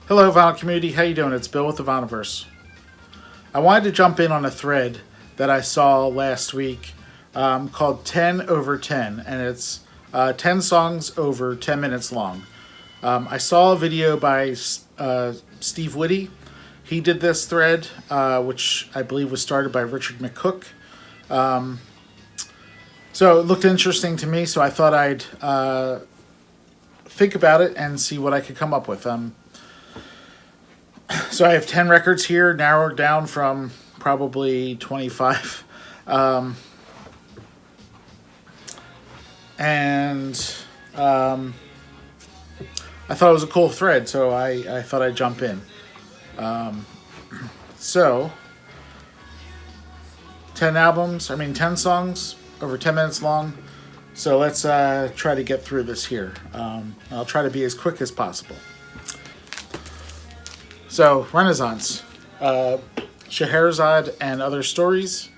Hello, Vinyl community. How you doing? It's Bill with the Vinyl. I wanted to jump in on a thread that I saw last week called 10 over 10, and it's 10 songs over 10 minutes long. I saw a video by Steve Whitty. He did this thread, which I believe was started by Richard McCook. So it looked interesting to me, so I thought I'd think about it and see what I could come up with. So I have 10 records here, narrowed down from probably 25. And I thought it was a cool thread, so I thought I'd jump in. So 10 songs over 10 minutes long. So let's try to get through this here. I'll try to be as quick as possible. So, Renaissance, Scheherazade and Other Stories.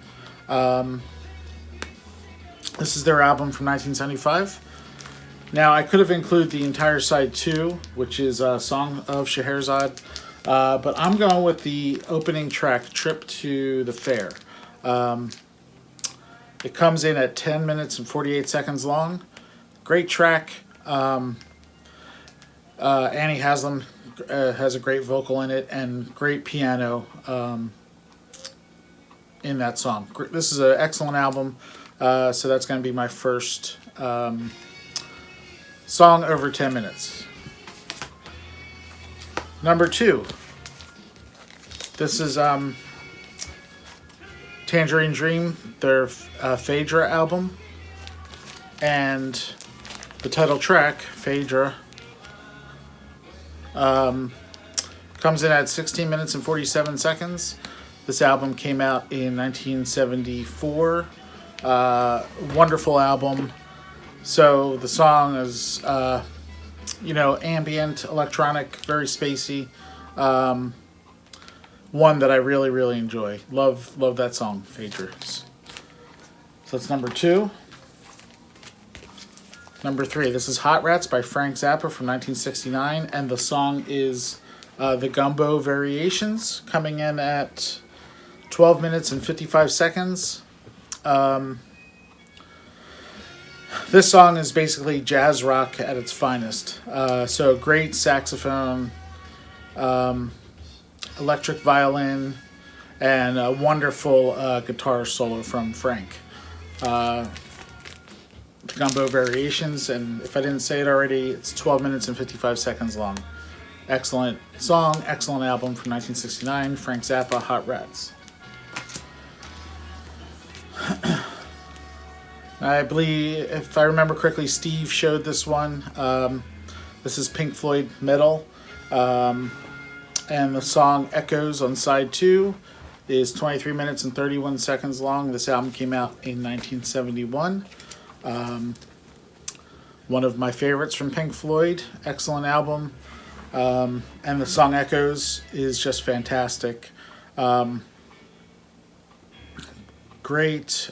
This is their album from 1975. Now, I could have included the entire side 2, which is a Song of Scheherazade, but I'm going with the opening track, Trip to the Fair. It comes in at 10 minutes and 48 seconds long. Great track. Annie Haslam has a great vocal in it and great piano in that song. This is an excellent album, so that's going to be my first song over 10 minutes. Number 2. This is Tangerine Dream, their Phaedra album, and the title track, Phaedra, comes in at 16 minutes and 47 seconds. This album came out in 1974. Wonderful album. So the song is, ambient, electronic, very spacey. One that I really, really enjoy. Love that song, Phaedra. So that's number 2. Number 3, this is Hot Rats by Frank Zappa from 1969, and the song is The Gumbo Variations, coming in at 12 minutes and 55 seconds. This song is basically jazz rock at its finest. So great saxophone, electric violin, and a wonderful guitar solo from Frank. The Gumbo Variations, and if I didn't say it already, it's 12 minutes and 55 seconds long. Excellent song, excellent album from 1969, Frank Zappa, Hot Rats. I believe, if I remember correctly, Steve showed this one. This is Pink Floyd Metal, and the song Echoes on side 2 is 23 minutes and 31 seconds long. This album came out in 1971. One of my favorites from Pink Floyd. Excellent album. And the song Echoes is just fantastic. Great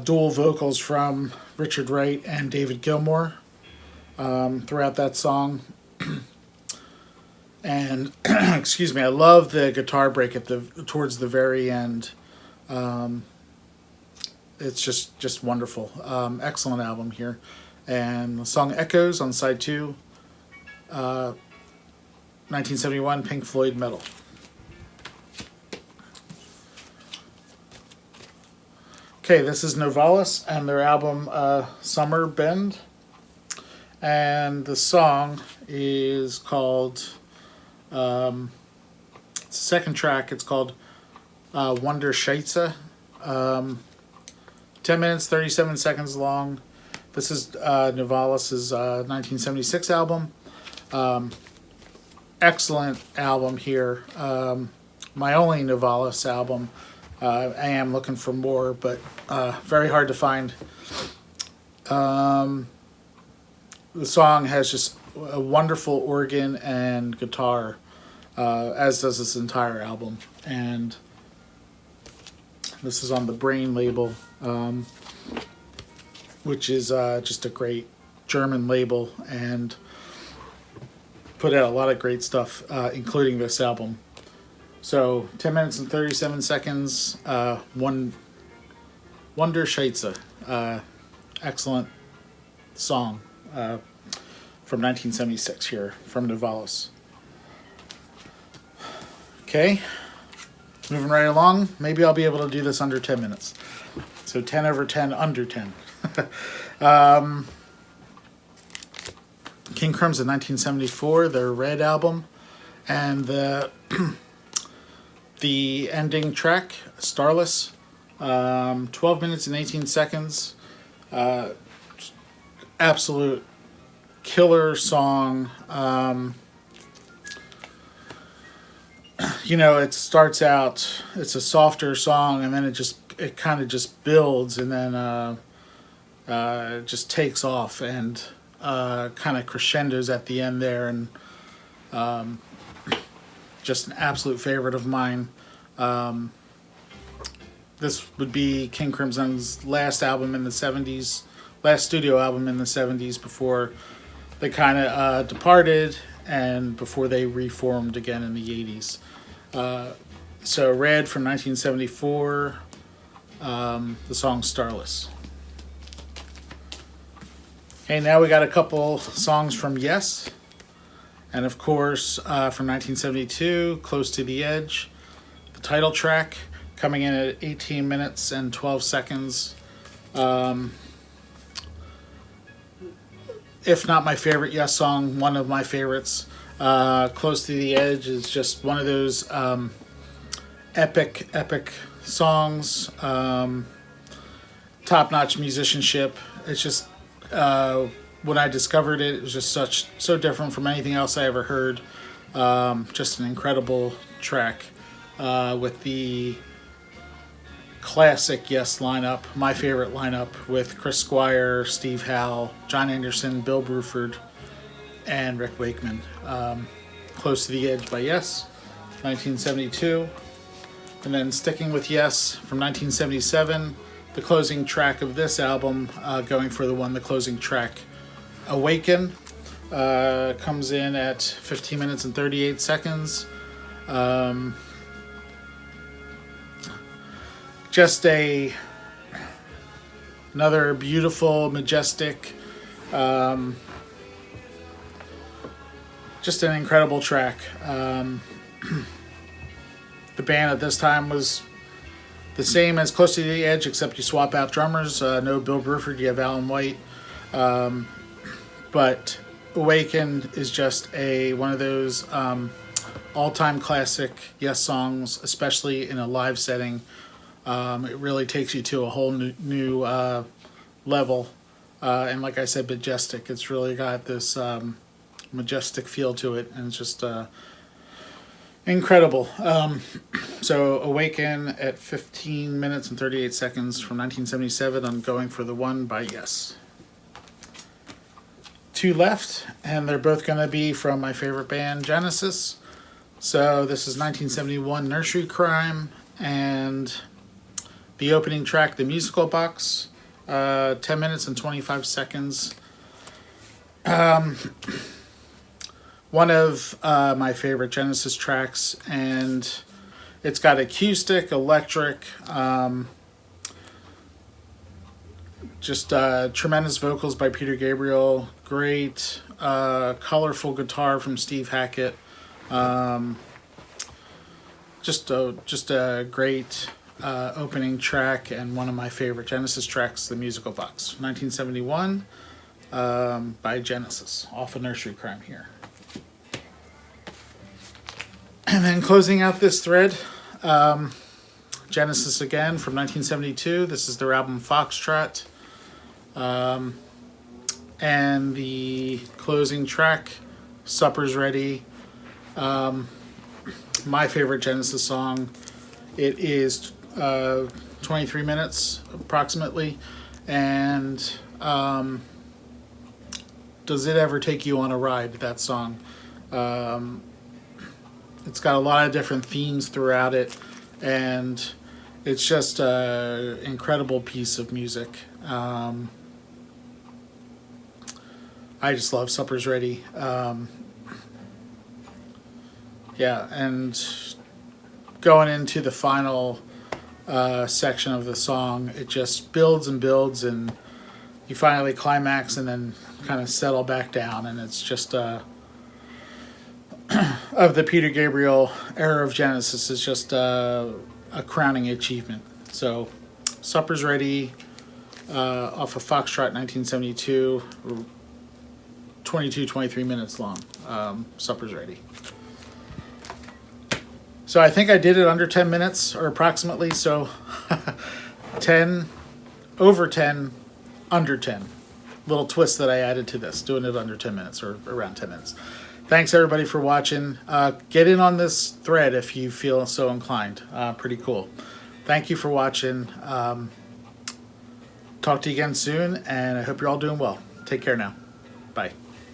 dual vocals from Richard Wright and David Gilmour throughout that song. And excuse me, I love the guitar break towards the very end. It's just wonderful. Excellent album here. And the song Echoes on side 2, 1971, Pink Floyd Metal. Okay, this is Novelis and their album Summer Bend. And the song is called, it's the second track, it's called Wonder Scheitze. 10 minutes, 37 seconds long. This is Novelis' 1976 album. Excellent album here. My only Novelis album. I am looking for more, but very hard to find. The song has just a wonderful organ and guitar, as does this entire album. And this is on the Brain label, which is just a great German label and put out a lot of great stuff, including this album. So 10 minutes and 37 seconds, Wunderschätze, excellent song from 1976 here from Novelis. Okay, moving right along. Maybe I'll be able to do this under 10 minutes. So 10 over 10, under 10. King Crimson, 1974, their Red album, and the the ending track, Starless, 12 minutes and 18 seconds. Absolute killer song. It starts out, it's a softer song, and then it kind of just builds, and then it just takes off and kind of crescendos at the end there, and just an absolute favorite of mine. This would be King Crimson's last album in the 70s, last studio album in the 70s before they kind of departed and before they reformed again in the 80s. So Red from 1974, the song Starless. Okay, now we got a couple songs from Yes. And of course, from 1972, Close to the Edge. The title track, coming in at 18 minutes and 12 seconds. If not my favorite Yes song, one of my favorites. Close to the Edge is just one of those epic songs. Top-notch musicianship. It's just, when I discovered it, it was just so different from anything else I ever heard. Just an incredible track with the classic Yes lineup, my favorite lineup, with Chris Squire, Steve Howe, John Anderson, Bill Bruford, and Rick Wakeman. Close to the Edge by Yes, 1972. And then sticking with Yes from 1977, the closing track of this album, going for the closing track, Awaken, comes in at 15 minutes and 38 seconds. Just another beautiful, majestic, just an incredible track. The band at this time was the same as Close to the Edge, except you swap out drummers. No Bill Bruford, you have Alan White. But Awaken is just one of those all-time classic Yes songs, especially in a live setting. It really takes you to a whole new level. And like I said, majestic. It's really got this majestic feel to it, and it's just incredible. So Awaken at 15 minutes and 38 seconds from 1977 on Going for the One by Yes. Two left, and they're both going to be from my favorite band, Genesis. So this is 1971 Nursery Crime, and the opening track, The Musical Box, 10 minutes and 25 seconds. One of my favorite Genesis tracks, and it's got acoustic, electric, just tremendous vocals by Peter Gabriel, great colorful guitar from Steve Hackett, just a great opening track, and one of my favorite Genesis tracks, The Musical Box, 1971, by Genesis, off of Nursery Crime here. And then closing out this thread, Genesis again from 1972. This is their album Foxtrot. And the closing track, Supper's Ready. My favorite Genesis song. It is 23 minutes approximately. And Does It Ever Take You on a Ride, that song. It's got a lot of different themes throughout it, and it's just an incredible piece of music. I just love Supper's Ready. Yeah, and going into the final section of the song, it just builds and builds, and you finally climax and then kind of settle back down, and it's just of the Peter Gabriel era of Genesis is just a crowning achievement. So, Supper's Ready, off of Foxtrot 1972, 23 minutes long. Supper's Ready. So I think I did it under 10 minutes, or approximately, so 10, over 10, under 10. Little twist that I added to this, doing it under 10 minutes, or around 10 minutes. Thanks, everybody, for watching. Get in on this thread if you feel so inclined. Pretty cool. Thank you for watching. Talk to you again soon, and I hope you're all doing well. Take care now. Bye.